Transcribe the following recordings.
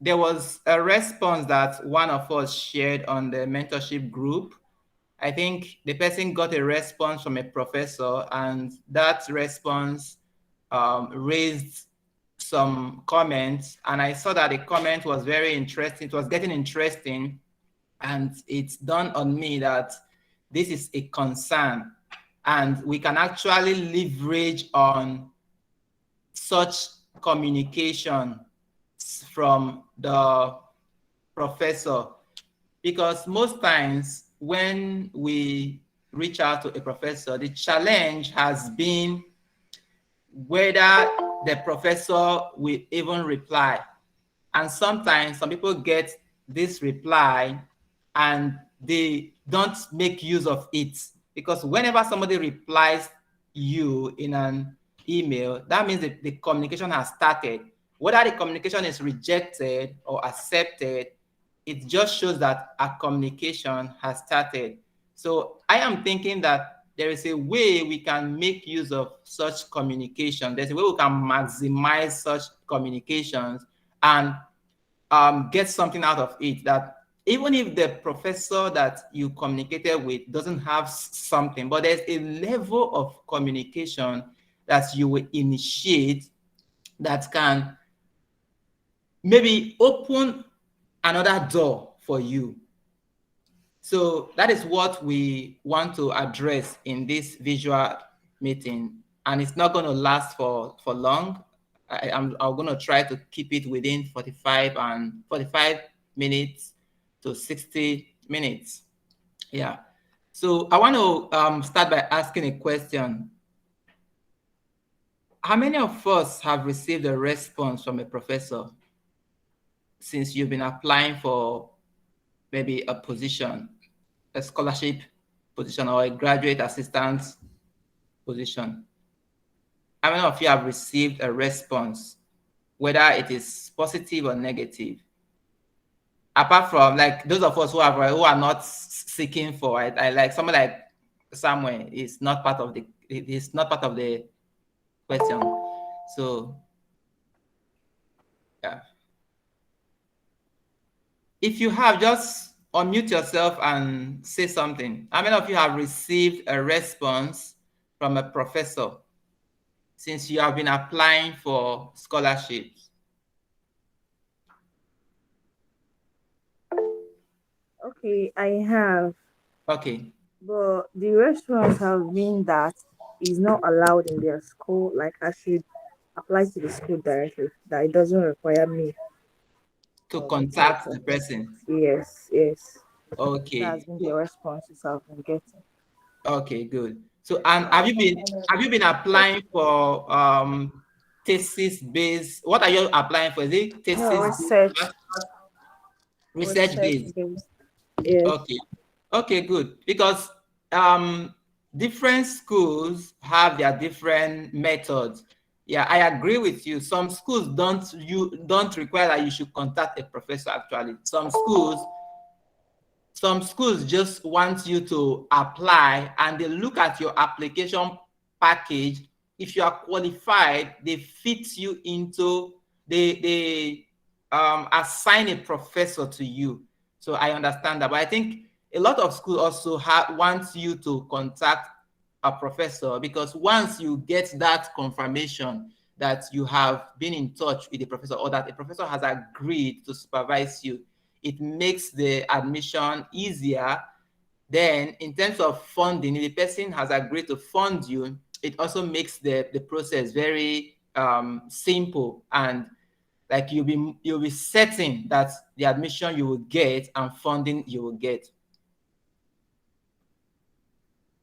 there was a response that one of us shared on the mentorship group. I think the person got a response from a professor, and that response raised some comments. And I saw that the comment was very interesting. It was getting interesting. And it's dawned on me that this is a concern. And we can actually leverage on such communication from the professor, because most times when we reach out to a professor, the challenge has been whether the professor will even reply. And sometimes some people get this reply and they don't make use of it, because whenever somebody replies you in an email, that means that the communication has started. Whether the communication is rejected or accepted, it just shows that a communication has started. So I am thinking that there is a way we can make use of such communication. There's a way we can maximize such communications and get something out of it, that even if the professor that you communicated with doesn't have something, but there's a level of communication that you will initiate that can maybe open another door for you. So that is what we want to address in this visual meeting, and it's not going to last for long. I'm going to try to keep it within 45 minutes to 60 minutes. Yeah. So I want to start by asking a question. How many of us have received a response from a professor since you've been applying for maybe a position, a scholarship position, or a graduate assistant position? How many of you have received a response, whether it is positive or negative? Apart from like those of us who are not seeking for it, I like someone like Samuel is not part of the question. So yeah, if you have, just unmute yourself and say something. How many of you have received a response from a professor since you have been applying for scholarships? Okay, I have. Okay. But the response have been that is not allowed in their school. Like I should apply to the school directly. That it doesn't require me To to contact the contact. person. Yes, yes. That has Okay. been the responses I've been getting. Okay, good. So, and have you been applying for thesis based? What are you applying for? Is it No, thesis research. based, research Research based? based. Yes. Okay. Okay, good. Because different schools have their different methods. Yeah, I agree with you. Some schools don't require that you should contact a professor. Actually, some schools just want you to apply, and they look at your application package. If you are qualified, they fit you into, they assign a professor to you. So I understand that, but I think a lot of schools also want you to contact a professor, because once you get that confirmation that you have been in touch with the professor, or that the professor has agreed to supervise you, it makes the admission easier. Then in terms of funding, if the person has agreed to fund you, it also makes the process very simple, and like you'll be certain that the admission you will get and funding you will get.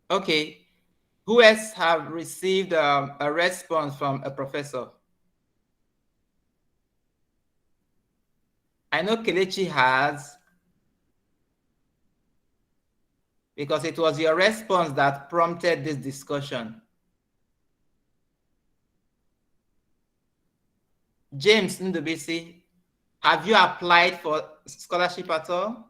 Okay. Who else have received a response from a professor? I know Kelechi has, because it was your response that prompted this discussion. James Ndubisi, have you applied for scholarship at all?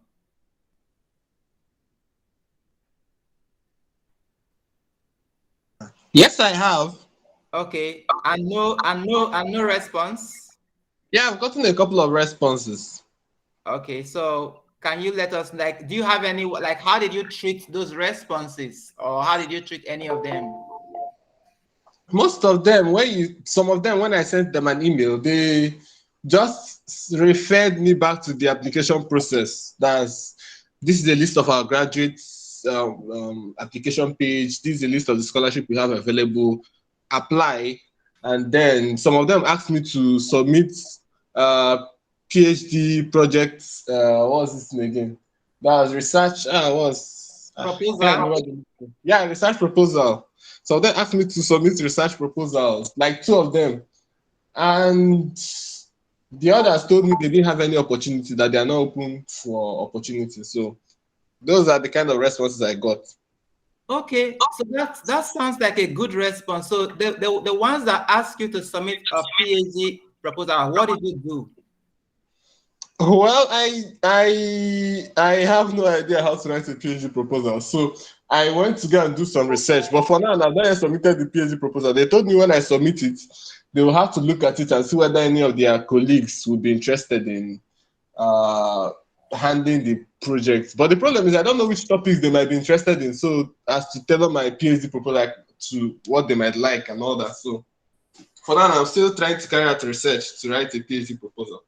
Yes, I have. Okay, and no response. Yeah, I've gotten a couple of responses. Okay, so can you let us, like, do you have any, like, how did you treat those responses, or how did you treat any of them? Most of them, some of them, when I sent them an email, they just referred me back to the application process. This is a list of our graduates application page. This is a list of the scholarship we have available. Apply, and then some of them asked me to submit uh, PhD projects. What was this name again? That was research. I can't Proposal? remember yeah, research proposal. So they asked me to submit research proposals, like two of them. And the others told me they didn't have any opportunity, that they are not open for opportunities. So those are the kind of responses I got. Okay, so that sounds like a good response. So the ones that ask you to submit a PhD proposal, what did you do? Well, I have no idea how to write a PhD proposal. So I went to go and do some research. But for now, I've not yet submitted the PhD proposal. They told me when I submit it, they will have to look at it and see whether any of their colleagues would be interested in uh, handling the project. But the problem is I don't know which topics they might be interested in, so as to tailor my PhD proposal to what they might like and all that. So for now, I'm still trying to carry out research to write a PhD proposal.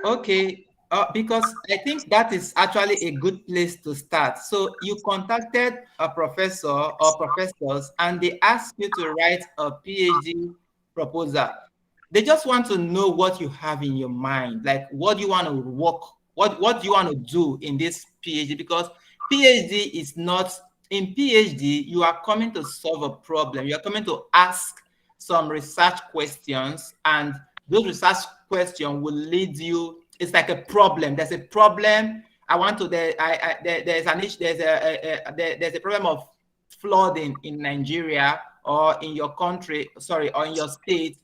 Okay, because I think that is actually a good place to start. So you contacted a professor or professors and they asked you to write a PhD proposal. They just want to know what you have in your mind, like what you want to work, what do you want to do in this PhD? Because PhD is not, in PhD, you are coming to solve a problem. You are coming to ask some research questions, and those research questions will lead you. It's like a problem. There's a problem. I want to. There's an issue. There's a problem of flooding in Nigeria or in your country. Sorry, or in your state,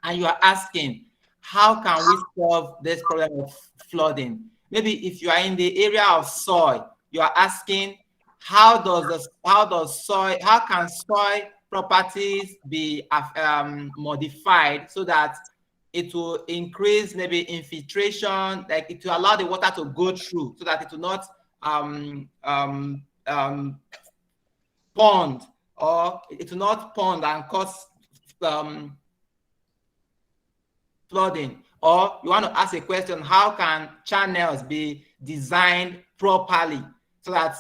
and you are asking, how can we solve this problem of flooding? Maybe if you are in the area of soil, you are asking, how can soil properties be modified so that it will increase maybe infiltration, like it will allow the water to go through so that it will not pond, or it will not pond and cause um, flooding. Or you want to ask a question, how can channels be designed properly so that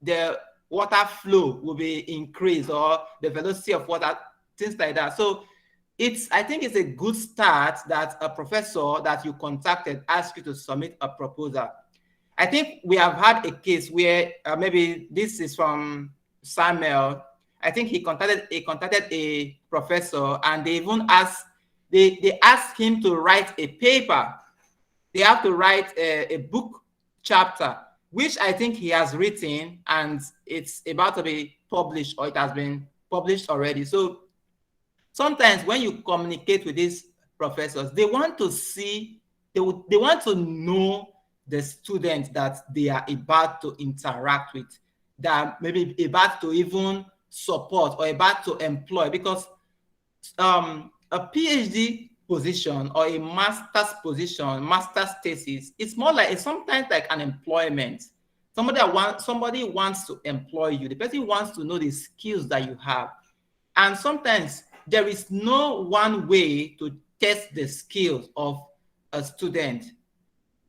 the water flow will be increased, or the velocity of water, things like that. So I think it's a good start that a professor that you contacted asked you to submit a proposal. I think we have had a case where maybe this is from Samuel. I think he contacted a professor, and they even asked they asked him to write a paper. They have to write a book chapter, which I think he has written, and it's about to be published, or it has been published already. So sometimes when you communicate with these professors, they want to see, they want to know the student that they are about to interact with, that maybe about to even support or about to employ. Because a PhD position or a master's position, master's thesis, it's more like, it's sometimes like an employment. Somebody wants to employ you. The person wants to know the skills that you have. And sometimes there is no one way to test the skills of a student.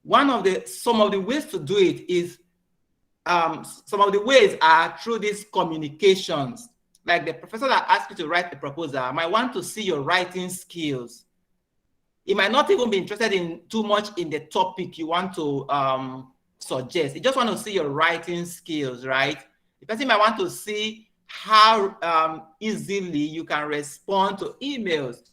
Some of the ways to do it is, some of the ways are through these communications. Like the professor that asked you to write the proposal might want to see your writing skills. He might not even be interested in too much in the topic you want to suggest. He just want to see your writing skills, right? The person might want to see how easily you can respond to emails.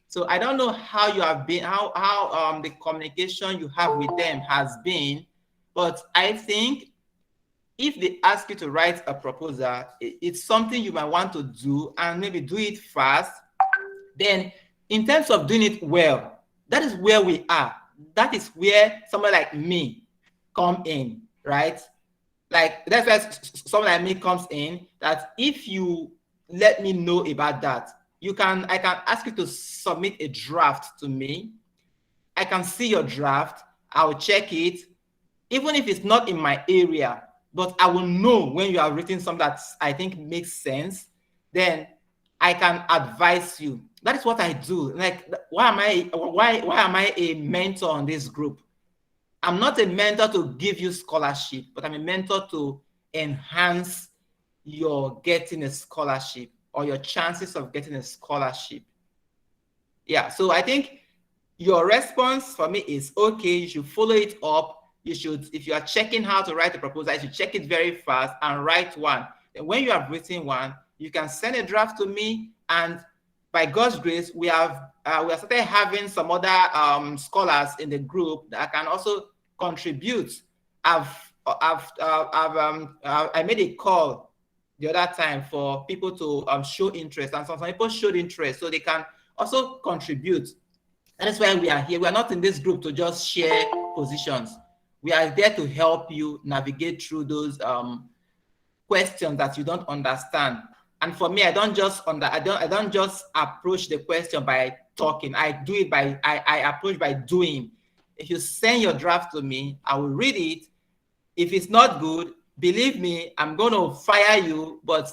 So I don't know how you have been, how the communication you have with them has been, but I think if they ask you to write a proposal, it's something you might want to do, and maybe do it fast. Then in terms of doing it well, that is where we are. That is where someone like me come in, right? Like that's where someone like me comes in, that if you let me know about that, I can ask you to submit a draft to me. I can see your draft. I'll check it, even if it's not in my area, but I will know when you have written something that I think makes sense, then I can advise you. That is what I do. Like, why am I a mentor on this group? I'm not a mentor to give you scholarship, but I'm a mentor to enhance your getting a scholarship or your chances of getting a scholarship. Yeah, so I think your response for me is okay. You should follow it up. You should, if you are checking how to write a proposal, you should check it very fast and write one. And when you have written one, you can send a draft to me, and by God's grace, we have started having some other scholars in the group that can also contribute. I made a call the other time for people to show interest, and some people showed interest, so they can also contribute. And that's why we are here. We are not in this group to just share positions. We are there to help you navigate through those questions that you don't understand. And for me, I don't just approach the question by talking. I do it by I approach by doing. If you send your draft to me, I will read it. If it's not good, believe me, I'm going to fire you, but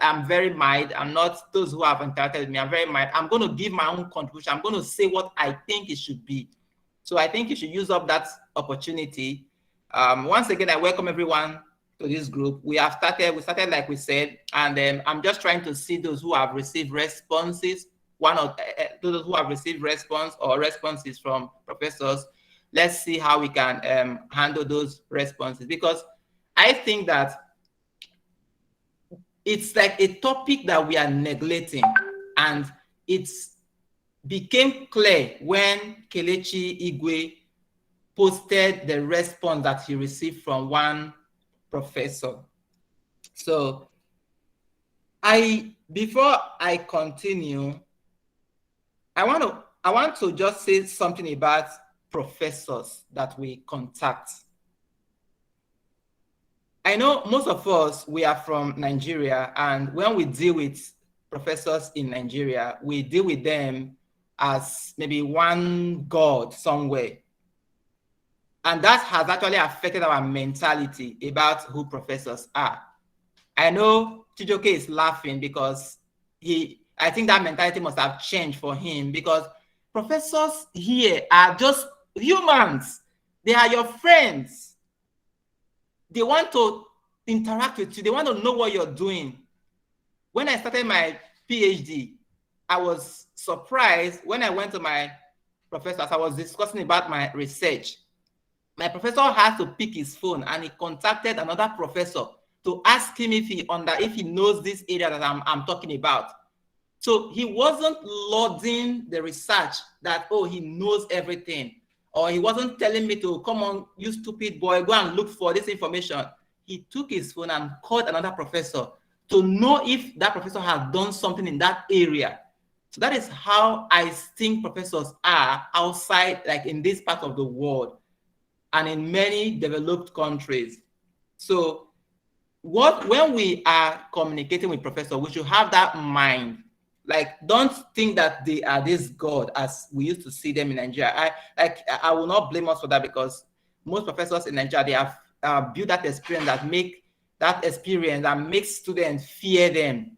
I'm very mild. I'm not those who have interacted with me. I'm very mild. I'm going to give my own contribution. I'm going to say what I think it should be. So I think you should use up that opportunity. Once again, I welcome everyone to this group. We started like we said, and I'm just trying to see those who have received responses, those who have received responses from professors. Let's see how we can handle those responses, because I think that it's like a topic that we are neglecting, and it's became clear when Kelechi Igwe posted the response that he received from one professor. So before I continue, I want to just say something about professors that we contact. I know most of us, we are from Nigeria, and when we deal with professors in Nigeria, we deal with them as maybe one god somewhere. And that has actually affected our mentality about who professors are. I know Chijoke is laughing because I think that mentality must have changed for him, because professors here are just humans. They are your friends. They want to interact with you. They want to know what you're doing. When I started my PhD, I was surprised when I went to my professor as I was discussing about my research. My professor had to pick his phone, and he contacted another professor to ask him if he knows this area that I'm talking about. So he wasn't lauding the research that, oh, he knows everything, or he wasn't telling me to, come on, you stupid boy, go and look for this information. He took his phone and called another professor to know if that professor has done something in that area. So that is how I think professors are outside, like in this part of the world and in many developed countries. So when we are communicating with professors, we should have that in mind. Like, don't think that they are this God as we used to see them in Nigeria. I will not blame us for that, because most professors in Nigeria, they have built that experience that makes students fear them,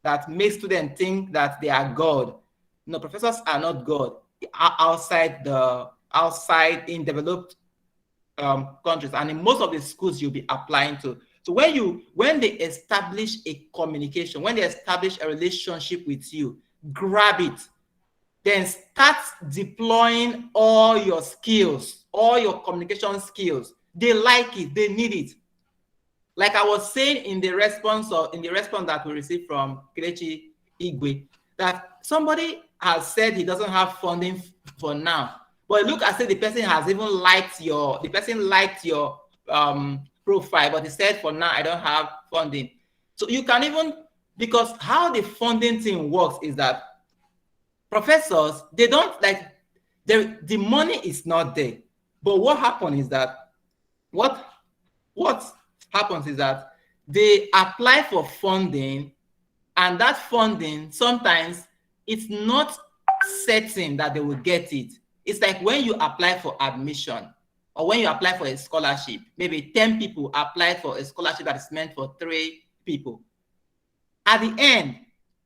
that makes students think that they are God. No, professors are not God outside in developed countries, and in most of the schools you'll be applying to. So when they establish a communication, when they establish a relationship with you, grab it. Then start deploying all your skills, all your communication skills. They like it, they need it. Like I was saying in the response that we received from Kelechi Igwe, that somebody has said he doesn't have funding for now. But look, I said the person has even liked your profile, but he said for now I don't have funding. So you can even, because how the funding thing works is that professors, they don't like, the money is not there. But what happens is that they apply for funding, and that funding sometimes it's not certain that they will get it. It's like when you apply for admission or when you apply for a scholarship, maybe 10 people applied for a scholarship that is meant for 3 people. At the end,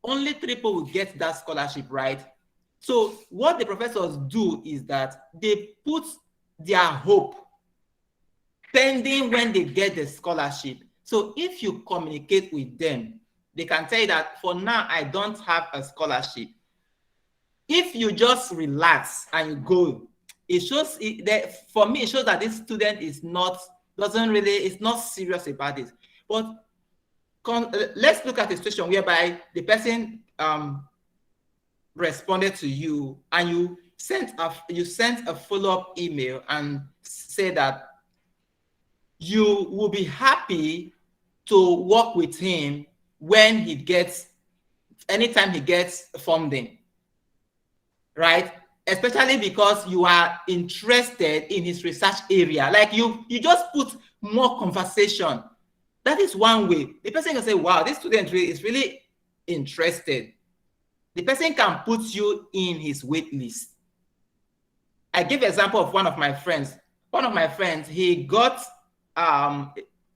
only 3 people will get that scholarship, right? So what the professors do is that they put their hope pending when they get the scholarship. So if you communicate with them, they can tell you that for now, I don't have a scholarship. If you just relax and you go, it shows that for me, it shows that this student is not serious about it. But let's look at a situation whereby the person responded to you and you sent a follow-up email and said that you will be happy to work with him anytime he gets funding, right? Especially because you are interested in his research area. Like you just put more conversation. That is one way. The person can say, wow, this student is really interested. The person can put you in his wait list. I give an example of one of my friends. One of my friends, he got,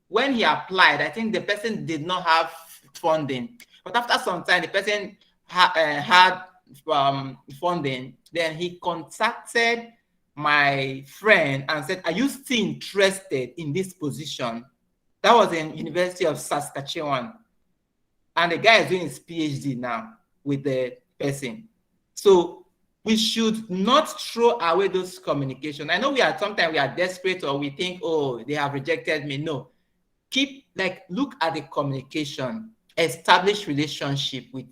when he applied, I think the person did not have funding. But after some time, the person had funding. Then he contacted my friend and said, are you still interested in this position? That was in University of Saskatchewan. And the guy is doing his PhD now with the person. So we should not throw away those communication. I know sometimes we are desperate or we think, oh, they have rejected me. No, look at the communication, establish relationship with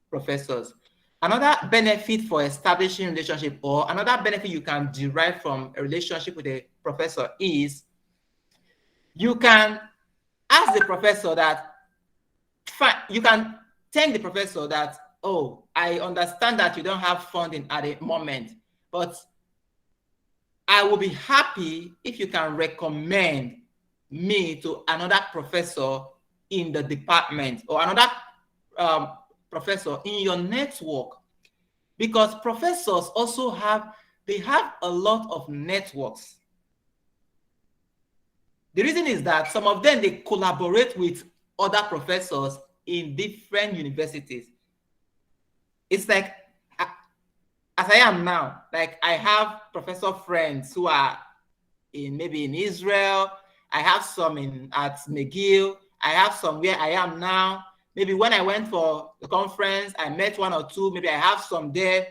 professors. Another benefit for establishing relationship, or another benefit you can derive from a relationship with a professor, is you can ask the professor that, you can thank the professor that, oh, I understand that you don't have funding at the moment, but I will be happy if you can recommend me to another professor in the department or another professor in your network, because professors also have a lot of networks. The reason is that some of them, they collaborate with other professors in different universities. It's like, as I am now, like I have professor friends who are maybe in Israel. I have some at McGill. I have some where I am now. Maybe when I went for the conference, I met 1 or 2. Maybe I have some there.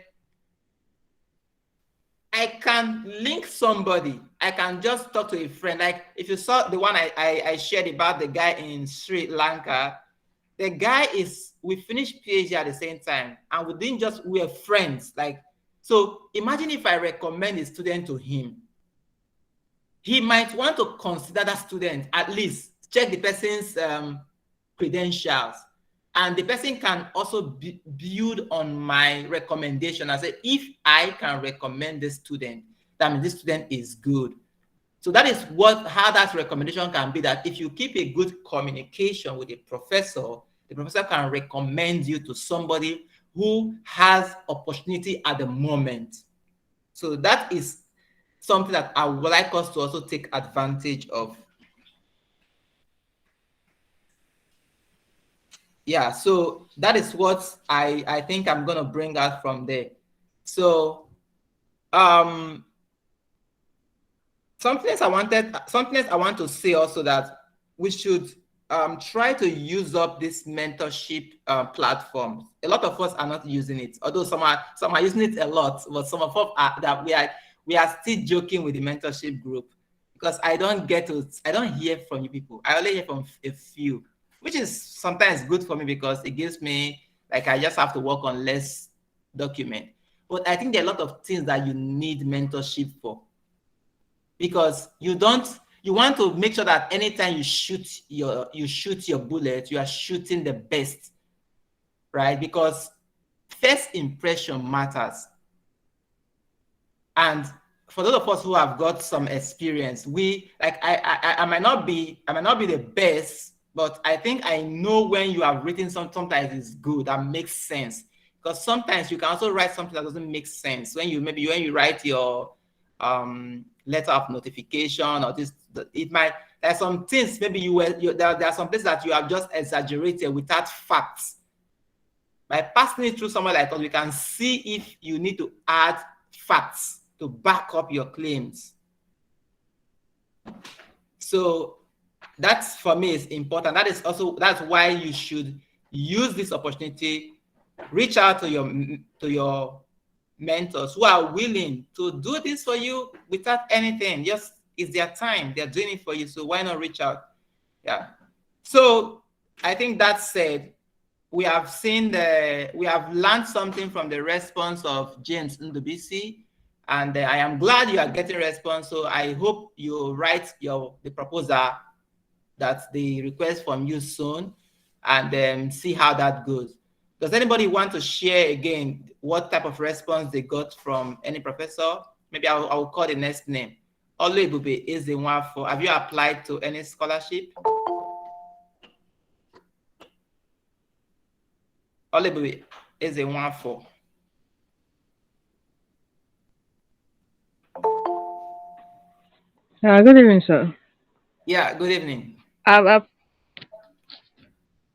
I can link somebody. I can just talk to a friend. Like if you saw the one I shared about the guy in Sri Lanka, the guy we finished PhD at the same time, and we were friends. Like, so imagine if I recommend a student to him. He might want to consider that student, at least check the person's credentials. And the person can also build on my recommendation. I say, if I can recommend this student, that means this student is good. So that is how that recommendation can be, that if you keep a good communication with the professor can recommend you to somebody who has opportunity at the moment. So that is something that I would like us to also take advantage of. Yeah, so that is what I think I'm going to bring out from there. So something else I want to say also, that we should try to use up this mentorship platform. A lot of us are not using it, although some are using it a lot, but some of us we are still joking with the mentorship group, because I don't hear from you people. I only hear from a few, which is sometimes good for me because it gives me, like, I just have to work on less document. But I think there are a lot of things that you need mentorship for, because you want to make sure that anytime you shoot your bullet, you are shooting the best, right? Because first impression matters. And for those of us who have got some experience, I might not be the best, but I think I know when you have written sometimes it's good, that makes sense. because sometimes you can also write something that doesn't make sense when you write your letter of notification or this. It might, there's some things maybe there are some things that you have just exaggerated without facts. By passing it through someone like us, we can see if you need to add facts to back up your claims. So that's, for me, is important. That's why you should use this opportunity, reach out to your mentors who are willing to do this for you without anything. Just, it's their time, they're doing it for you, so why not reach out? Yeah. So I think that said, we have learned something from the response of James Ndubisi, and I am glad you are getting response. So I hope you write the proposal, that's the request from you soon, and see how that goes. Does anybody want to share again what type of response they got from any professor? Maybe I'll call the next name. Olebube is the one for. Have you applied to any scholarship? Olebube is the one for. Good evening, sir. Yeah, good evening.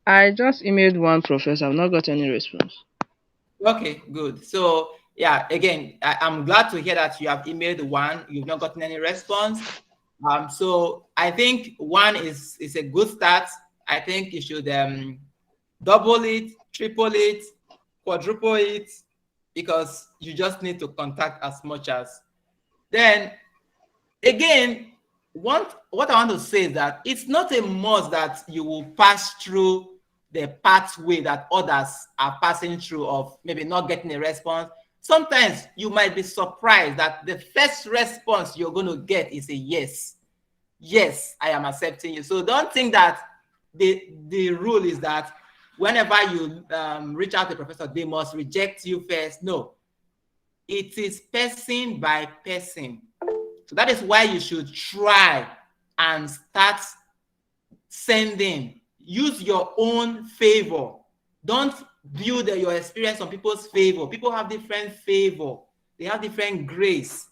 I just emailed one professor. I've not got any response. Okay, good. So yeah, again, I'm glad to hear that you have emailed one. You've not gotten any response. So I think one is a good start. I think you should double it, triple it, quadruple it, because you just need to contact as much as. Then again, what I want to say is that it's not a must that you will pass through the pathway that others are passing through of maybe not getting a response. Sometimes you might be surprised that the first response you're going to get is a yes. Yes, I am accepting you. So don't think that the rule is that whenever you reach out to a professor, they must reject you first. No, it is person by person. So that is why you should try and start sending. Use your own favor. Don't build your experience on people's favor. People have different favor. They have different grace.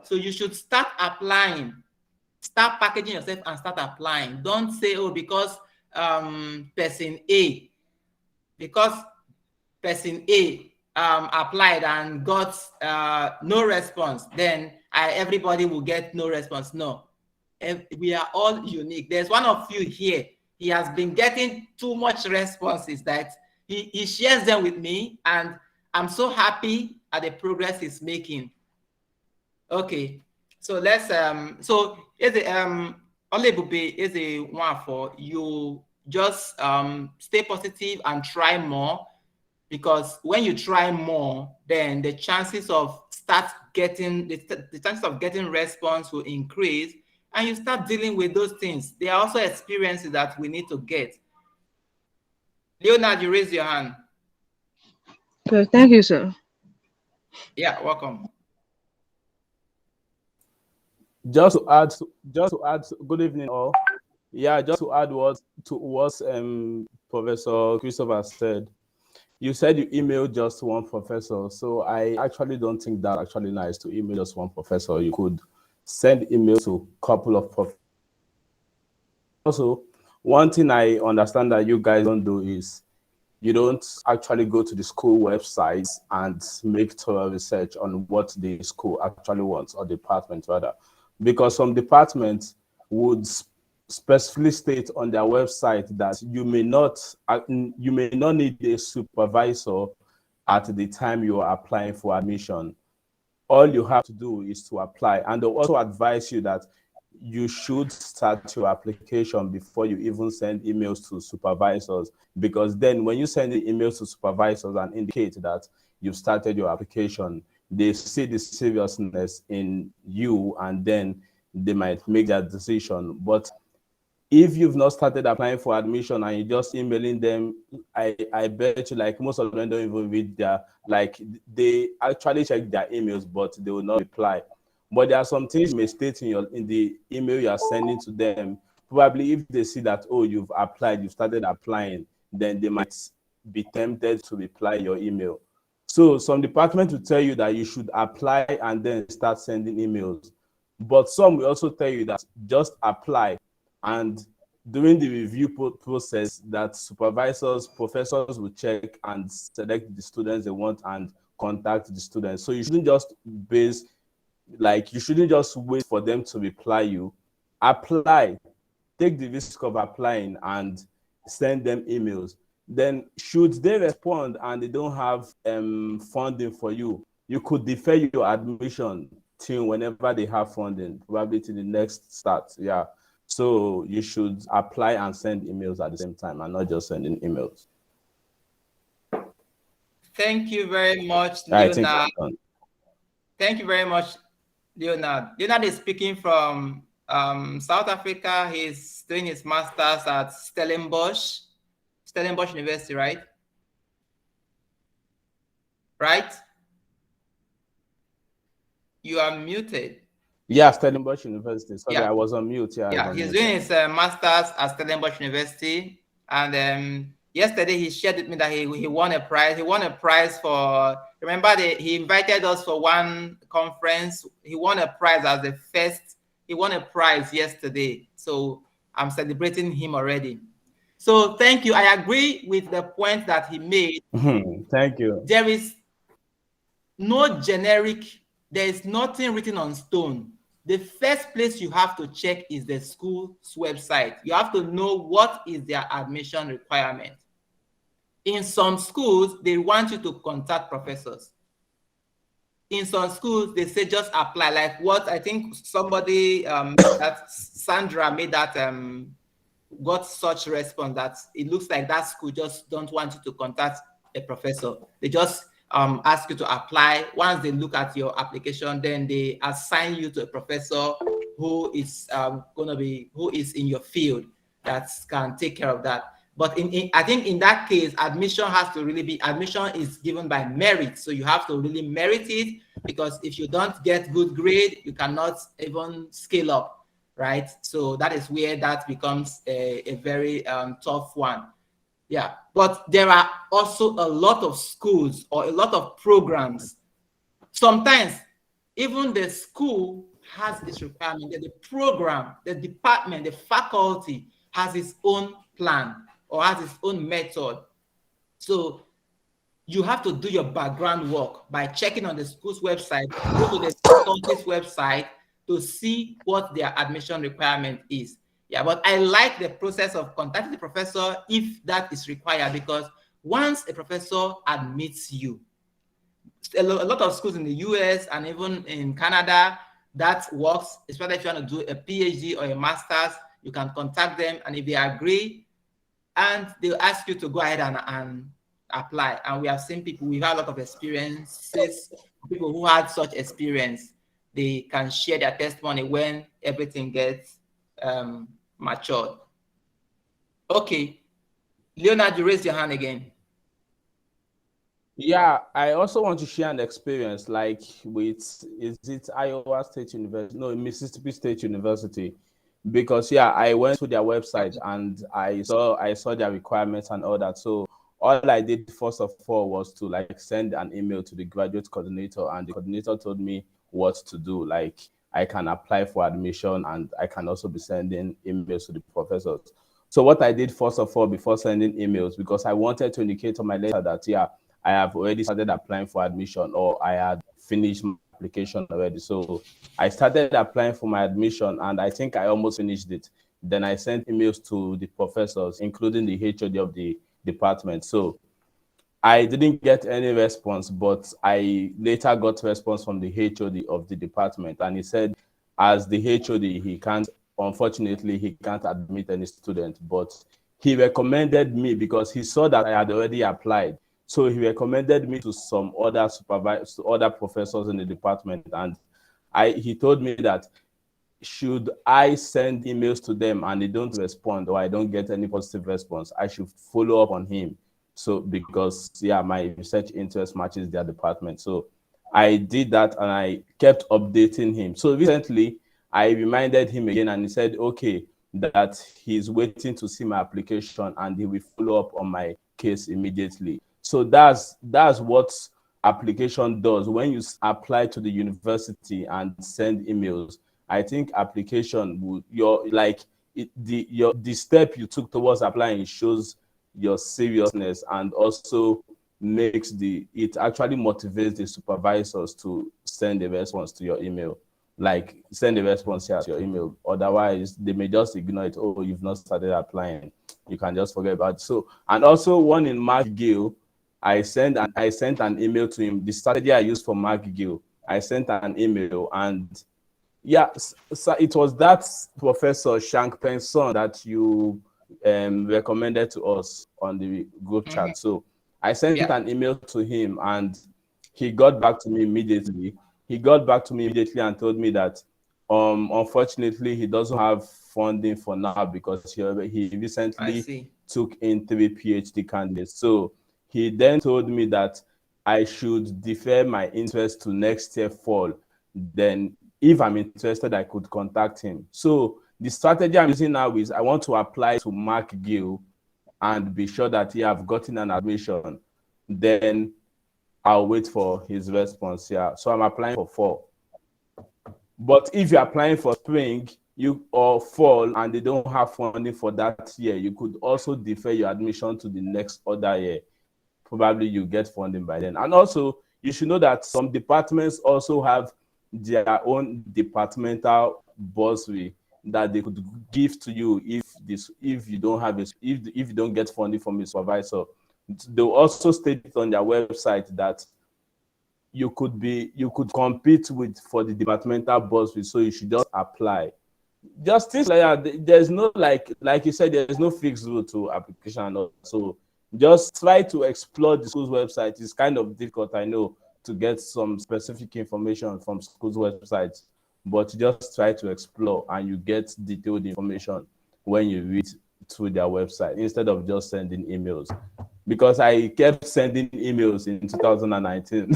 So you should start applying. Start packaging yourself and start applying. Don't say, oh, because person A applied and got no response, then everybody will get no response. No, we are all unique. There's one of you here. He has been getting too much responses that he shares them with me, and I'm so happy at the progress he's making. Okay, so let's so is the Olebube is a one for you. Just stay positive and try more, because when you try more, then the chances of getting response will increase, and you start dealing with those things. There are also experiences that we need to get. Leonard, you raise your hand. Okay, thank you, sir. Yeah, welcome. Just to add, good evening all. Yeah, just to add what Professor Christopher said. You said you emailed just one professor, so I actually don't think that's actually nice to email just one professor. You could send email to a couple of professors. Also, one thing I understand that you guys don't do is you don't actually go to the school websites and make thorough research on what the school actually wants, or department rather, because some departments would specifically state on their website that you may not need a supervisor at the time you are applying for admission. All you have to do is to apply, and they'll also advise you that you should start your application before you even send emails to supervisors, because then when you send the emails to supervisors and indicate that you've started your application, they see the seriousness in you, and then they might make that decision. But if you've not started applying for admission and you're just emailing them, I bet you, like, most of them don't even read they actually check their emails, but they will not reply. But there are some things you may state in the email you are sending to them. Probably if they see that, oh, you've applied, you've started applying, then they might be tempted to reply your email. So some departments will tell you that you should apply and then start sending emails. But some will also tell you that just apply, and during the review process, that supervisors, professors will check and select the students they want and contact the students. So you shouldn't just you shouldn't just wait for them to reply you. Apply, take the risk of applying and send them emails. Then should they respond and they don't have funding for you, you could defer your admission till whenever they have funding, probably to the next start. Yeah. So you should apply and send emails at the same time and not just sending emails. Thank you very much, I think Leonard. Thank you very much, Leonard. Leonard is speaking from South Africa. He's doing his master's at Stellenbosch University, right? Right? You are muted. Yeah, Stellenbosch University. Sorry, Yeah. I was on mute. Yeah, he's doing his master's at Stellenbosch University. And yesterday he shared with me that he won a prize. He won a prize for, remember, he invited us for one conference. He won a prize as the first. He won a prize yesterday. So I'm celebrating him already. So thank you. I agree with the point that he made. Thank you. There is no generic, there is nothing written on stone. The first place you have to check is the school's website. You have to know what is their admission requirement. In some schools, they want you to contact professors. In some schools, they say just apply. Like what I think somebody that Sandra made that got such response that it looks like that school just don't want you to contact a professor. They just ask you to apply. Once they look at your application, then they assign you to a professor who is who is in your field that can take care of that. But I think in that case, admission has to really be, admission is given by merit. So you have to really merit it, because if you don't get good grade, you cannot even scale up, right? So that is where that becomes a very tough one. Yeah, but there are also a lot of schools or a lot of programs. Sometimes even the school has its requirement, that the program, the department, the faculty has its own plan or has its own method. So you have to do your background work by checking on the school's website, go to the faculty's website to see what their admission requirement is. Yeah, but I like the process of contacting the professor if that is required, because once a professor admits you, a lot of schools in the US and even in Canada, that works, especially if you want to do a PhD or a master's, you can contact them, and if they agree, and they'll ask you to go ahead and apply. And we have seen people, we've had a lot of experiences, people who had such experience, they can share their testimony when everything gets matured. Okay, Leonard, you raised your hand again. Yeah, I also want to share an experience, like with, is it Iowa State University? No, Mississippi State University. Because yeah, I went to their website and I saw their requirements and all that. So all I did first of all was to like send an email to the graduate coordinator, and the coordinator told me what to do. Like I can apply for admission and I can also be sending emails to the professors. So what I did first of all before sending emails, because I wanted to indicate on my letter that yeah, I have already started applying for admission, or I had finished my application already. So I started applying for my admission and I think I almost finished it. Then I sent emails to the professors, including the HOD of the department. So I didn't get any response, but I later got response from the HOD of the department. And he said, as the HOD, unfortunately, he can't admit any student, but he recommended me because he saw that I had already applied. So he recommended me to some other supervisors, to other professors in the department. And he told me that should I send emails to them and they don't respond, or I don't get any positive response, I should follow up on him. So because yeah, my research interest matches their department. So I did that and I kept updating him. So recently I reminded him again and he said, okay, that he's waiting to see my application and he will follow up on my case immediately. So that's what application does when you apply to the university and send emails. I think application would your like it, the step you took towards applying shows your seriousness, and also makes it actually motivates the supervisors to send a response to your email. Like send a response here to your email. Otherwise, they may just ignore it. Oh, you've not started applying. You can just forget about it. So, and also one in McGill, I sent an email to him. The strategy I used for McGill, I sent an email, and yeah, so it was that Professor Shank Penson that you recommended to us on the group chat. So I sent an email to him, and he got back to me immediately. He got back to me immediately and told me that unfortunately he doesn't have funding for now because he recently took in 3 PhD candidates. So he then told me that I should defer my interest to next year fall. Then if I'm interested, I could contact him. So the strategy I'm using now is I want to apply to McGill and be sure that he have gotten an admission. Then I'll wait for his response. Yeah. So I'm applying for fall. But if you're applying for spring or fall and they don't have funding for that year, you could also defer your admission to the next other year. Probably you get funding by then. And also, you should know that some departments also have their own departmental bursary that they could give to you if you don't have if you don't get funding from a supervisor. They'll also state on their website that you could compete for the departmental bursary, so you should just apply. Just things like that. There's no like you said, there's no fixed rule to application. So just try to explore the school's website. It's kind of difficult, I know, to get some specific information from school's websites, but just try to explore and you get detailed information when you read through their website instead of just sending emails. Because I kept sending emails in 2019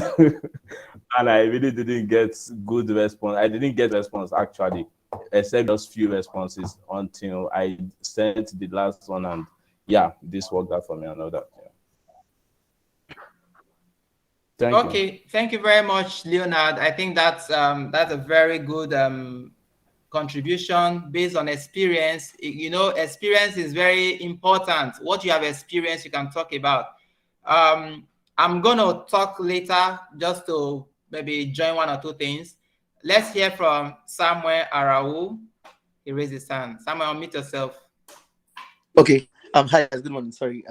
and I really didn't get good response. I didn't get response actually, except just few responses until I sent the last one, and yeah, this worked out for me and all that. Thank you. Thank you very much, Leonard. I think that's a very good contribution based on experience. You know, experience is very important. What you have experienced, you can talk about. I'm gonna talk later just to maybe join one or two things. Let's hear from Samuel Arau. He raised his hand. Samuel, unmute yourself. Okay. Hi guys. Good morning. Sorry.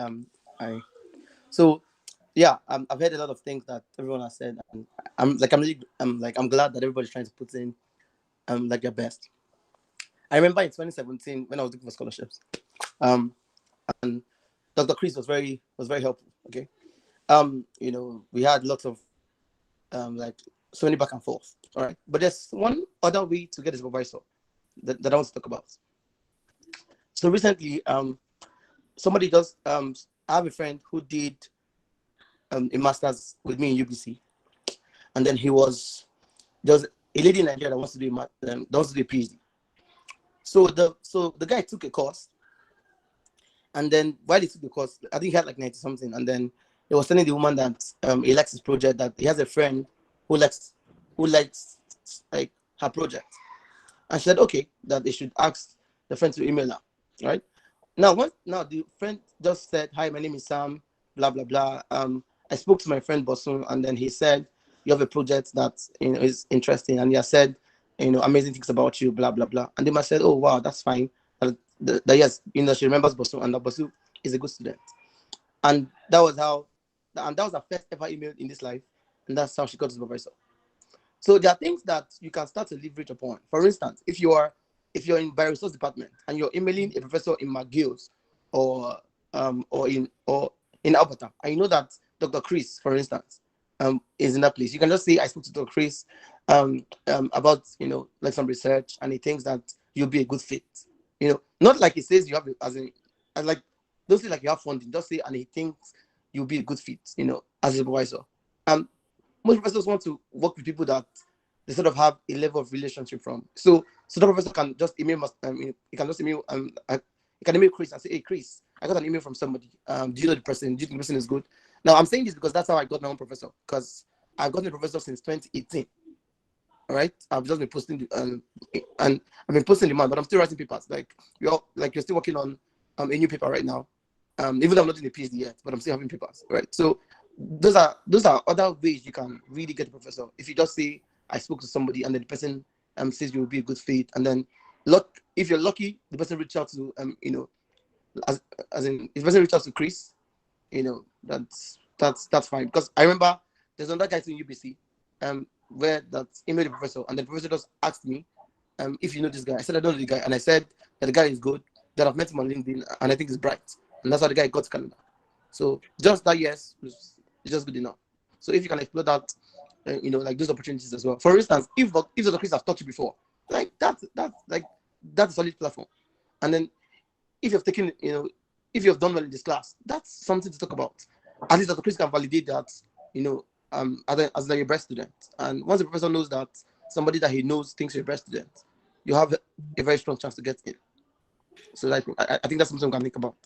So yeah, I've heard a lot of things that everyone has said, and I'm glad that everybody's trying to put in like their best. I remember in 2017 when I was looking for scholarships, and Dr. Chris was very helpful. Okay, you know, we had lots of like so many back and forth. All right, but there's one other way to get a supervisor that I want to talk about. So recently, somebody does I have a friend who did a master's with me in UBC, and then there's a lady in Nigeria that wants to do a PhD. So the guy took a course, and then while he took the course, I think he had like 90 something, and then he was telling the woman that he likes his project, that he has a friend who likes like her project, and she said okay that they should ask the friend to email her, right? Now the friend just said, hi, my name is Sam, blah blah blah. I spoke to my friend Bosun, and then he said you have a project that is interesting, and he has said amazing things about you, blah blah blah. And then I said, oh wow, that's fine. That yes, she remembers Bosun, and that Bosun is a good student. And that was her first ever email in this life, and that's how she got to supervisor. So there are things that you can start to leverage upon. For instance, if you're in bioresource department and you're emailing a professor in McGill's or in Alberta, and you know that Dr. Chris, for instance, is in that place, you can just say, I spoke to Dr. Chris about like some research, and he thinks that you'll be a good fit. Not like he says you have like, don't say like you have funding, just say and he thinks you'll be a good fit, as a supervisor. Most professors want to work with people that they sort of have a level of relationship from. So the professor can just email he can just email he can email Chris and say, hey Chris, I got an email from somebody. Do you know the person? Do you think the person is good? Now I'm saying this because that's how I got my own professor. Because I've gotten a professor since 2018. All right, I've just been posting and I've been posting the man, but I'm still writing papers. Like you're still working on a new paper right now. Even though I'm not in a PhD yet, but I'm still having papers, right? So those are other ways you can really get a professor. If you just say I spoke to somebody and then the person says you will be a good fit, and then if you're lucky, the person reach out to as in if the person reach out to Chris, that's fine. Because I remember there's another guy in UBC, where that emailed the professor, and the professor just asked me, if you know this guy. I said I don't know the guy, and I said that the guy is good, that I've met him on LinkedIn, and I think he's bright, and that's how the guy got to Canada. So just that yes, is just good enough. So if you can explore that, like those opportunities as well. For instance, if Dr. Chris has taught you before, like that's a solid platform, and then if you've taken, if you've done well in this class, that's something to talk about. At least Dr. Chris can validate that, as like a best student. And once the professor knows that somebody that he knows thinks you're a best student, you have a very strong chance to get in. So I think that's something we can think about.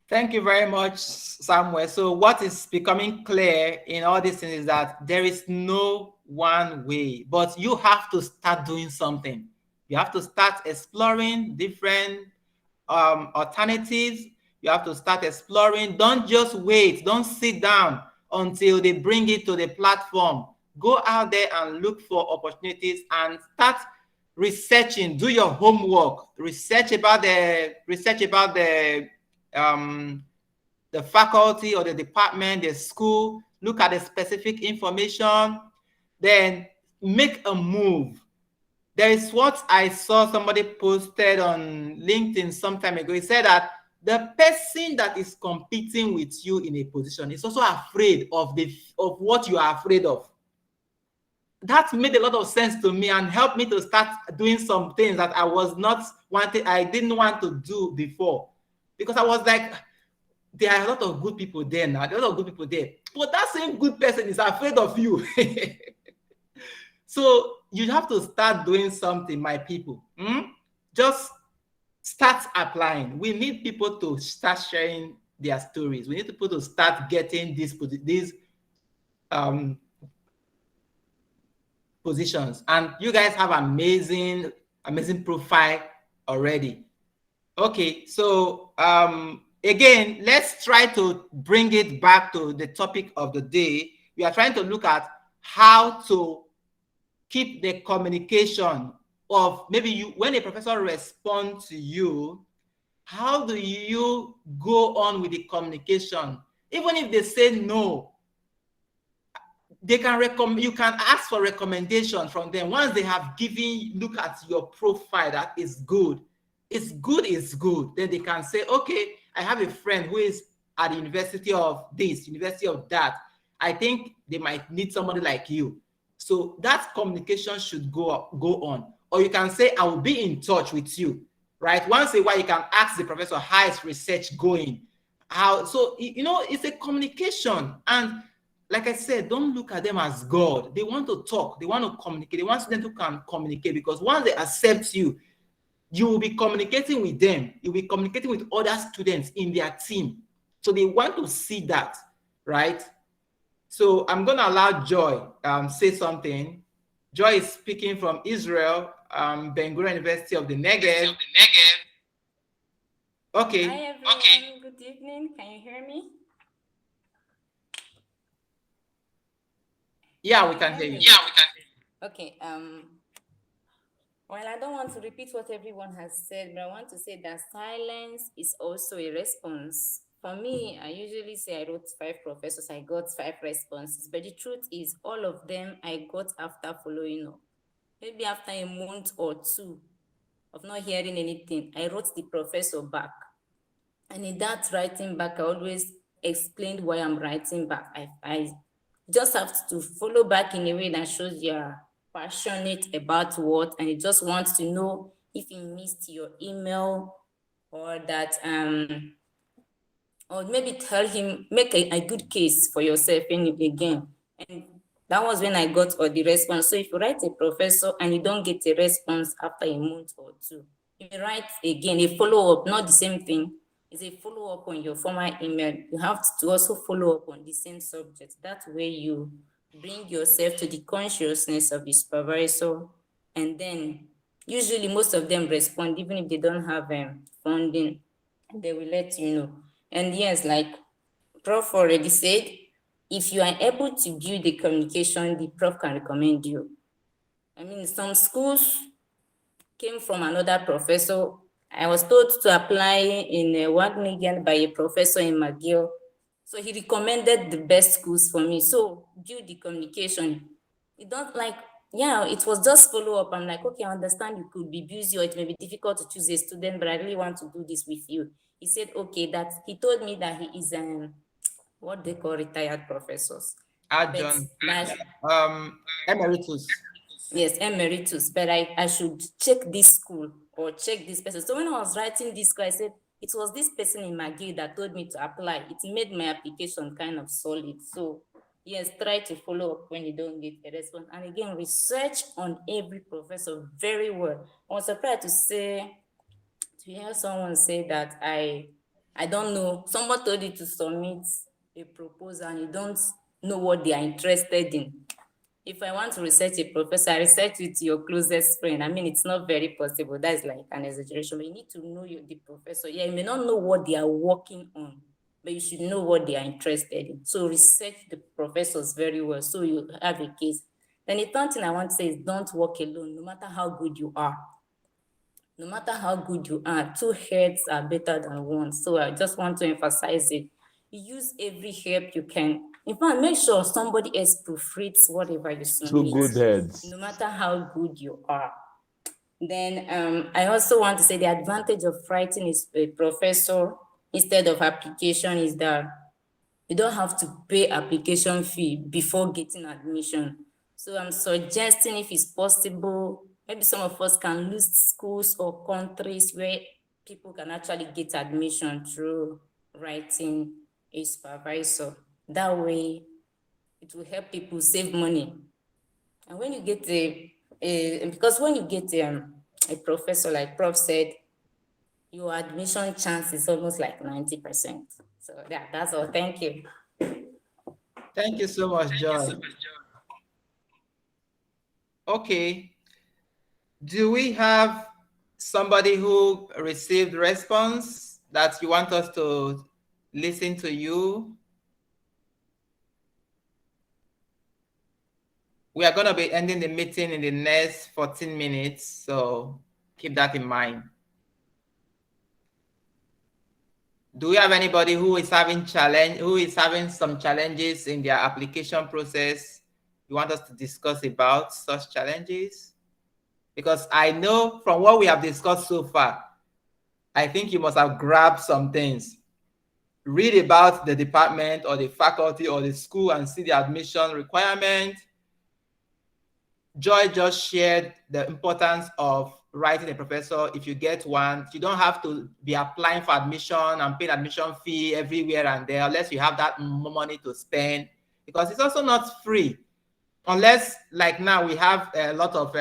Thank you very much, Samuel. So what is becoming clear in all these things is that there is no one way, but you have to start doing something. You have to start exploring different alternatives. You have to start exploring. Don't just wait. Don't sit down until they bring it to the platform. Go out there and look for opportunities and start researching. Do your homework. Research about the faculty or the department, the school. Look at the specific information. Then make a move. There is what I saw somebody posted on LinkedIn some time ago. He said that the person that is competing with you in a position is also afraid of what you are afraid of. That made a lot of sense to me and helped me to start doing some things that I didn't want to do before. Because I was like, there are a lot of good people there now. There are a lot of good people there. But that same good person is afraid of you. So you have to start doing something, my people. Just start applying. We need people to start sharing their stories. We need people to start getting these positions. And you guys have amazing profile already. Okay, so again, let's try to bring it back to the topic of the day. We are trying to look at how to keep the communication of maybe when a professor responds to you, how do you go on with the communication? Even if they say no, you can ask for recommendation from them. Once they have look at your profile that is good, it's good. Then they can say, okay, I have a friend who is at the university of this, university of that. I think they might need somebody like you. So that communication should go on. Or you can say, I will be in touch with you, right? Once in a while, you can ask the professor, how is research going? It's a communication. And like I said, don't look at them as God. They want to talk. They want to communicate. They want students who can communicate, because once they accept you, you will be communicating with them. You'll be communicating with other students in their team. So they want to see that, right? So I'm going to allow Joy say something. Joy is speaking from Israel, Ben-Gurion University of the Negev. Okay. Hi everyone. Good evening. Can you hear me? Yeah, we can hear you. Okay. Well, I don't want to repeat what everyone has said, but I want to say that silence is also a response. For me, I usually say I wrote 5 professors, I got 5 responses, but the truth is all of them I got after following up. Maybe after a month or 2 of not hearing anything, I wrote the professor back. And in that writing back, I always explained why I'm writing back. I just have to follow back in a way that shows you're passionate about what, and you just want to know if you missed your email, or that or maybe tell him, make a good case for yourself again. And that was when I got all the response. So if you write a professor and you don't get a response after a month or 2, you write again, a follow-up, not the same thing, is a follow-up on your former email. You have to also follow up on the same subject. That way you bring yourself to the consciousness of the supervisor, and then usually most of them respond, even if they don't have funding, they will let you know. And yes, like Prof already said, if you are able to build the communication, the prof can recommend you. I mean, some schools came from another professor. I was told to apply in Wageningen by a professor in McGill. So he recommended the best schools for me. So build the communication. You don't like, yeah, it was just follow up. I'm like, okay, I understand you could be busy or it may be difficult to choose a student, but I really want to do this with you. He said, okay, that he told me that he is what they call retired professors. But Adjunct, emeritus. yes, emeritus, but I should check this school or check this person. So when I was writing this school, I said, it was this person in McGill that told me to apply. It made my application kind of solid. So yes, try to follow up when you don't get a response. And again, research on every professor very well. I was surprised to hear someone say that I don't know. Someone told you to submit a proposal and you don't know what they are interested in. If I want to research a professor, I research with your closest friend. I mean, it's not very possible. That's like an exaggeration, but you need to know the professor. Yeah, you may not know what they are working on, but you should know what they are interested in. So research the professors very well so you have a case. Then the third thing I want to say is don't work alone, no matter how good you are. No matter how good you are, two heads are better than one. So I just want to emphasize it. Use every help you can. In fact, make sure somebody else proofreads whatever you Two submit, good heads. no matter how good you are. Then I also want to say the advantage of writing is a professor instead of application is that you don't have to pay application fee before getting admission. So I'm suggesting if it's possible, maybe some of us can list schools or countries where people can actually get admission through writing a supervisor. That way, it will help people save money. And when you get because when you get a professor, like Prof said, your admission chance is almost like 90%. So that's all. Thank you. Thank you so much, Joy. Okay. Do we have somebody who received response that you want us to listen to you? We are going to be ending the meeting in the next 14 minutes, so keep that in mind. Do we have anybody who is having some challenges in their application process? You want us to discuss about such challenges? Because I know from what we have discussed so far, I think you must have grabbed some things. Read about the department or the faculty or the school and see the admission requirement. Joy just shared the importance of writing a professor. If you get one, you don't have to be applying for admission and paying admission fee everywhere and there unless you have that money to spend, because it's also not free. Unless, like now, we have a lot of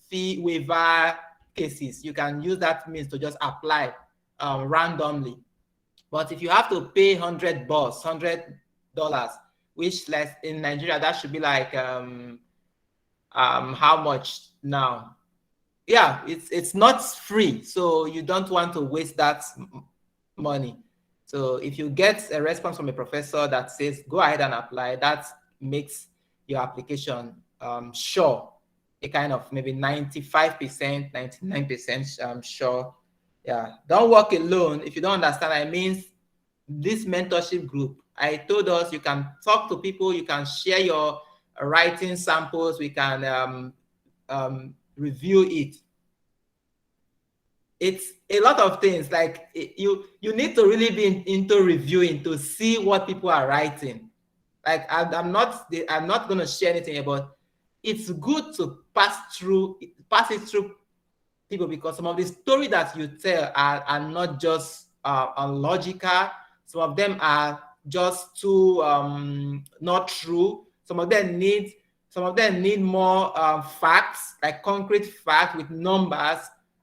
fee waiver cases. You can use that means to just apply randomly. But if you have to pay $100, which less in Nigeria, that should be like how much now? Yeah, it's not free, so you don't want to waste that money. So if you get a response from a professor that says go ahead and apply, that makes your application sure, a kind of maybe 95%, 99% sure. Yeah, don't work alone. If you don't understand, I mean, this mentorship group, I told us you can talk to people, you can share your writing samples, we can review it. It's a lot of things. Like you need to really be into reviewing to see what people are writing. Like I'm not going to share anything, but it's good to pass it through people, because some of the story that you tell are not just unlogical. Some of them are just too not true. Some of them need more facts, like concrete facts with numbers.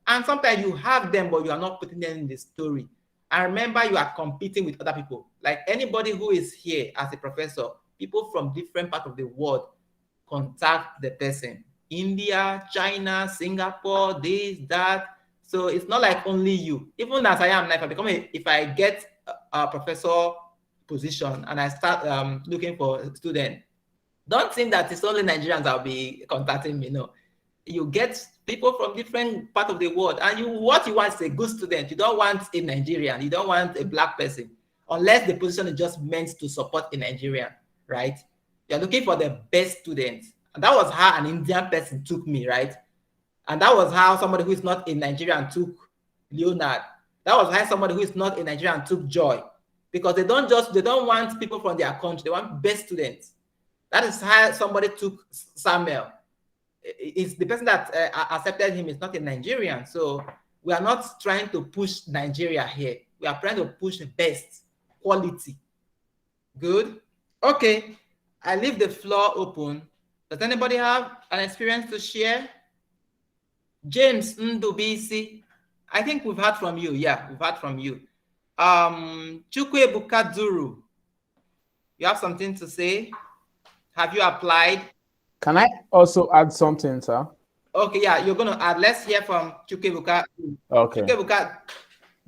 And sometimes you have them, but you are not putting them in the story. And remember, you are competing with other people. Like anybody who is here as a professor, people from different parts of the world contact the person. India, China, Singapore, this, that. So it's not like only you. Even as I am now, if I get a professor position and I start looking for a student, don't think that it's only Nigerians that will be contacting me. No, you get people from different part of the world, and what you want is a good student. You don't want a Nigerian. You don't want a black person, unless the position is just meant to support a Nigerian, right? You're looking for the best students, and that was how an Indian person took me, right? And that was how somebody who is not a Nigerian took Leonard. That was how somebody who is not a Nigerian took Joy, because they don't want people from their country. They want best students. That is how somebody took Samuel. It's the person that accepted him is not a Nigerian. So we are not trying to push Nigeria here. We are trying to push the best quality. Good. Okay. I leave the floor open. Does anybody have an experience to share? James Ndubisi, I think we've heard from you. Yeah, we've heard from you. Chukwebuka Duru, you have something to say? Have you applied? Can I also add something, sir? Okay, yeah, you're going to add. Let's hear from Chukwebuka. Okay. Chukwebuka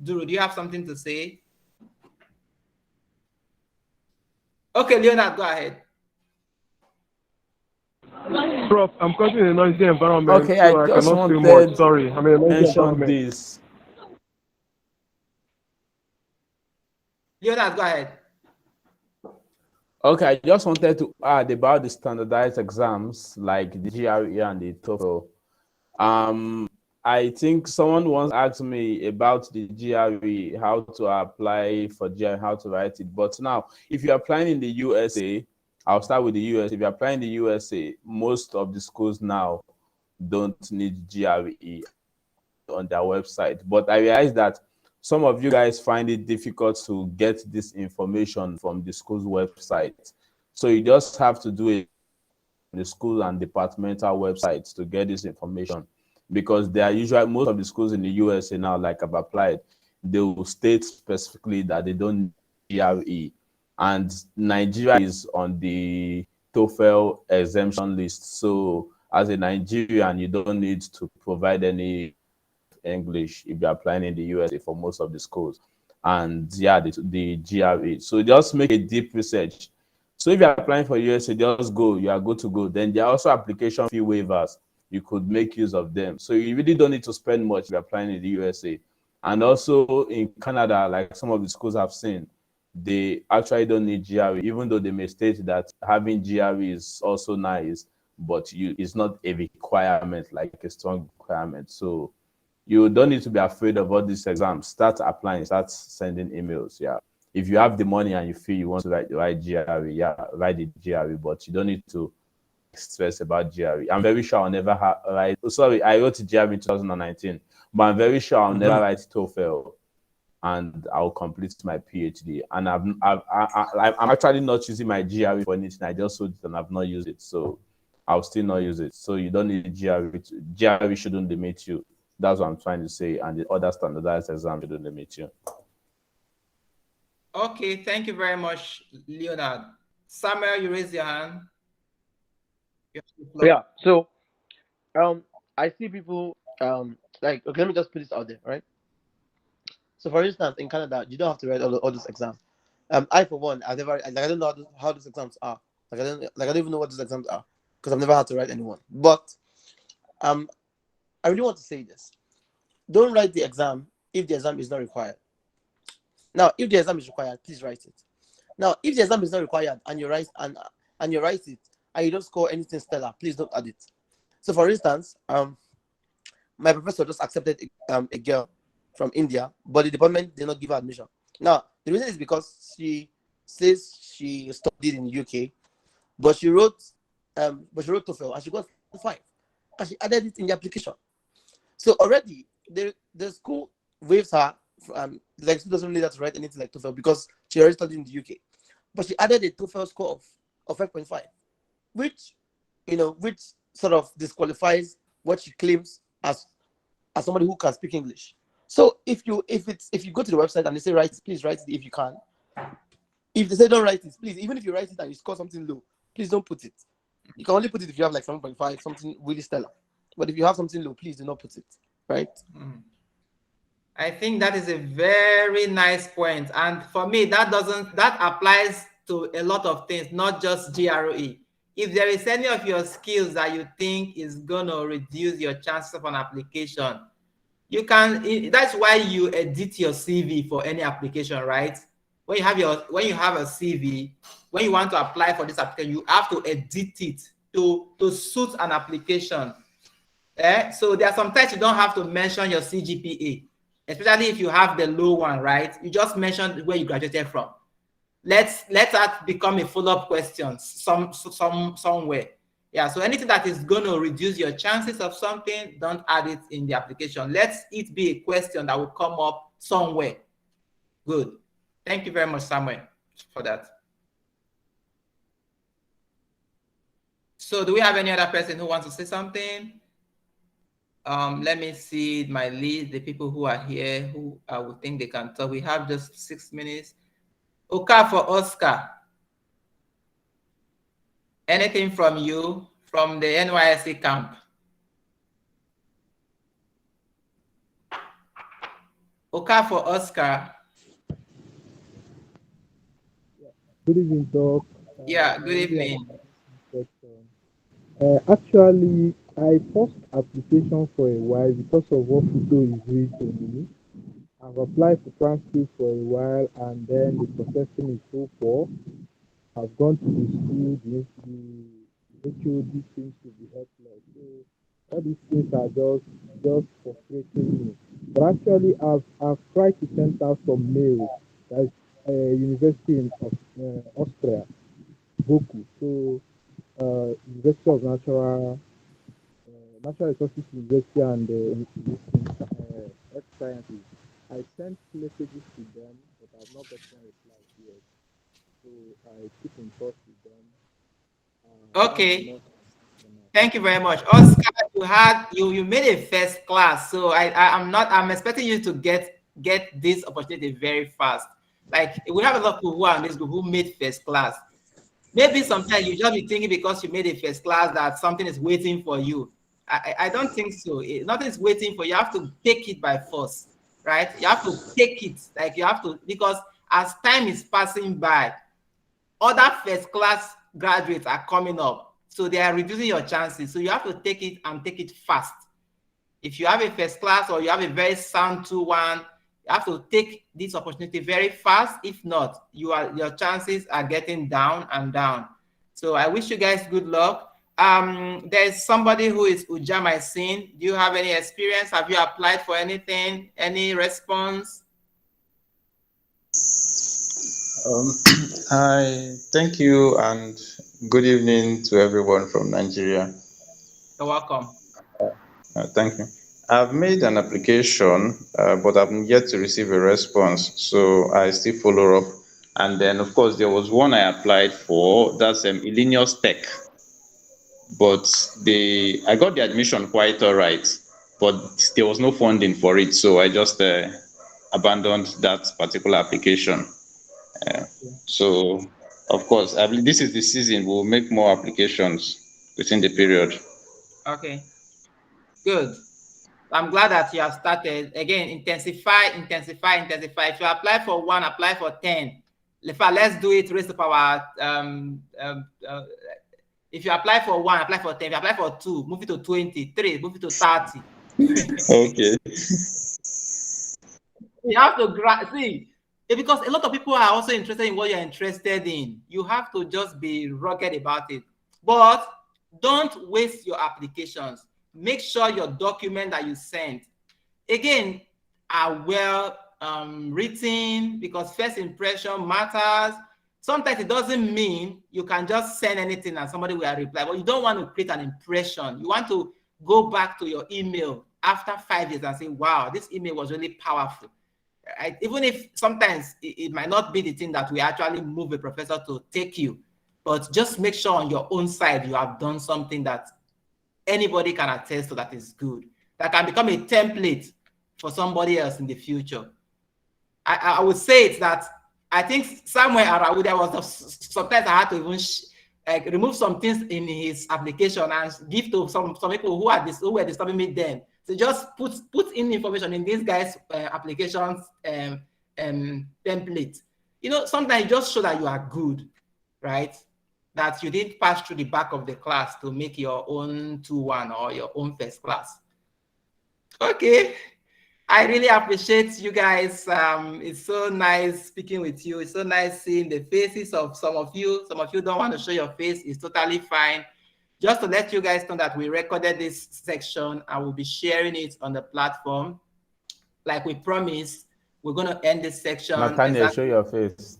Duru, do you have something to say? Okay, Leonard, go ahead. Prof, I'm currently in a noisy environment, Okay, so I I just cannot say wanted much. Sorry, I'm in a to noisy mention environment. this. Leonard, go ahead. Okay, I just wanted to add about the standardized exams like the GRE and the TOEFL. I think someone once asked me about the GRE, how to apply for GRE, how to write it. But now, if you're applying in the USA, I'll start with the US. If you're applying in the USA, most of the schools now don't need GRE on their website. But I realize that some of you guys find it difficult to get this information from the school's website. So you just have to do it on the school and departmental websites to get this information, because they are usually, most of the schools in the USA now, like I've applied, they will state specifically that they don't need GRE. And Nigeria is on the TOEFL exemption list. So as a Nigerian, you don't need to provide any English if you're applying in the USA for most of the schools. And yeah, the GRE. So just make a deep research. So if you're applying for USA, just go, you are good to go. Then there are also application fee waivers. You could make use of them. So you really don't need to spend much if you're applying in the USA. And also in Canada, like some of the schools I've seen, they actually don't need GRE, even though they may state that having GRE is also nice, but it's not a requirement, like a strong requirement. So you don't need to be afraid of all these exams. Start applying, start sending emails. Yeah. If you have the money and you feel you want to write GRE, yeah, write the GRE, but you don't need to stress about GRE. I'm very sure I'll never write. Sorry, I wrote GRE in 2019, but I'm very sure I'll never write TOEFL, and I'll complete my PhD. And I'm actually not using my GRE for anything. I just sold it and I've not used it, so I'll still not use it. So you don't need GRE. GRE shouldn't limit you. That's what I'm trying to say. And the other standardized exam shouldn't limit you. Okay, thank you very much, Leonard. Samuel, you raise your hand. Yeah. So I see people like, okay, let me just put this out there, right? So for instance, in Canada, you don't have to write all those exams. I for one, I don't know how these exams are. I don't even know what these exams are, because I've never had to write anyone. But I really want to say this: don't write the exam if the exam is not required. Now, if the exam is required, please write it. Now, if the exam is not required and you write it and you don't score anything stellar, please don't add it. So, for instance, my professor just accepted a girl from India, but the department did not give her admission. Now, the reason is because she says she studied in the UK, but she wrote TOEFL and she got 5, and she added it in the application. So already the school waives her. Like, she doesn't need her to write anything like TOEFL because she already studied in the UK, but she added a TOEFL score of 5.5, which sort of disqualifies what she claims as somebody who can speak English. So if you go to the website and they say write, please write it if you can. If they say don't write it, please, even if you write it and you score something low, please don't put it. You can only put it if you have like 7.5, something really stellar. But if you have something low, please do not put it. Right? I think that is a very nice point. And for me, that applies to a lot of things, not just GRE. If there is any of your skills that you think is gonna reduce your chances of an application, you can, that's why you edit your CV for any application, right? When you have a CV, when you want to apply for this application, you have to edit it to suit an application. So there are sometimes you don't have to mention your CGPA, especially if you have the low one, right? You just mention where you graduated from. Let that become a follow-up question somewhere. Yeah, so anything that is going to reduce your chances of something, don't add it in the application. Let it be a question that will come up somewhere. Good. Thank you very much, Samuel, for that. So do we have any other person who wants to say something? Let me see my list, the people who are here who I would think they can talk. We have just 6 minutes. Okay, for Oscar. Anything from you from the NYSC camp? Okay, for Oscar. Good evening, Doc. Yeah, good evening. Actually, I paused application for a while because of what Fudo is doing to me. I've applied for transcript for a while, and then the processing is so poor. I've gone to the school, the HOD seems to be helpless. So all these things are just frustrating me. But actually, I've tried to send out some mails. That's a university in Austria, Boku. So University of Natural Resources University and Earth Sciences. I sent messages to them, but I've not gotten a reply yet. So I keep in touch with them. Okay. Thank you very much, Oscar. You made a first class, so I'm expecting you to get this opportunity very fast. Like we have a lot of people who are in this group who made first class. Maybe sometimes you just be thinking because you made a first class that something is waiting for you. I don't think so. Nothing is waiting for you. You have to take it by force, right? You have to take it. Like you have to, because as time is passing by, other first class graduates are coming up. So they are reducing your chances. So you have to take it and take it fast. If you have a first class or you have a very sound 2-1, you have to take this opportunity very fast. If not, your chances are getting down and down. So I wish you guys good luck. There's somebody who is Ujama Sin. Do you have any experience? Have you applied for anything? Any response? Hi, thank you, and good evening to everyone from Nigeria. You're welcome. Thank you. I've made an application, but I've yet to receive a response, so I still follow up. And then, of course, there was one I applied for. That's Illinois Tech, but I got the admission quite all right, but there was no funding for it, so I just abandoned that particular application. So, of course, I believe this is the season. We'll make more applications within the period. Okay, good. I'm glad that you have started. Again, intensify. If you apply for 1, apply for 10. Let's do it, raise up our, if you apply for 1, apply for 10. If you apply for 2, move it to 20. 3, move it to 30. Okay. You have to see, because a lot of people are also interested in what you're interested in. You have to just be rugged about it. But don't waste your applications. Make sure your document that you send, again, are well written, because first impression matters. Sometimes it doesn't mean you can just send anything and somebody will reply, but you don't want to create an impression. You want to go back to your email after 5 years and say, wow, this email was really powerful. Right? Even if sometimes it might not be the thing that we actually move a professor to take you, but just make sure on your own side you have done something that anybody can attest to that is good, that can become a template for somebody else in the future. I would say it's that I think somewhere around there was sometimes I had to even remove some things in his application and give to some people who were disturbing me then. So just put in information in this guy's applications template. You know, sometimes you just show that you are good, right? That you didn't pass through the back of the class to make your own 2-1 or your own first class. Okay. I really appreciate you guys. It's so nice speaking with you. It's so nice seeing the faces of some of you. Some of you don't want to show your face. It's totally fine. Just to let you guys know that we recorded this section and we'll be sharing it on the platform. Like we promised, we're going to end this section. Nathaniel, show your face.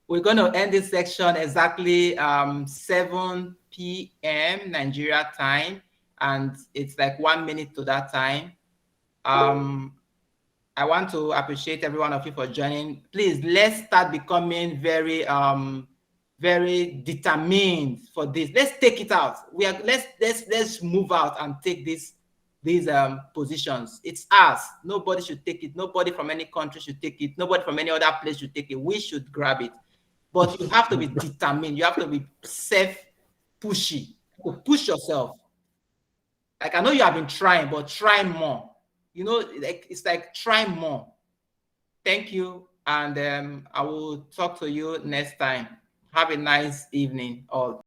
We're going to end this section exactly 7 p.m. Nigeria time. And it's like 1 minute to that time. I want to appreciate every one of you for joining. Please, let's start becoming very, very determined for this. Let's take it out. Let's move out and take these positions. It's us. Nobody should take it. Nobody from any country should take it. Nobody from any other place should take it. We should grab it. But you have to be determined. You have to be self-pushy. Push yourself. Like, I know you have been trying, but try more. You know, like it's like try more. Thank you, and I will talk to you next time. Have a nice evening, all.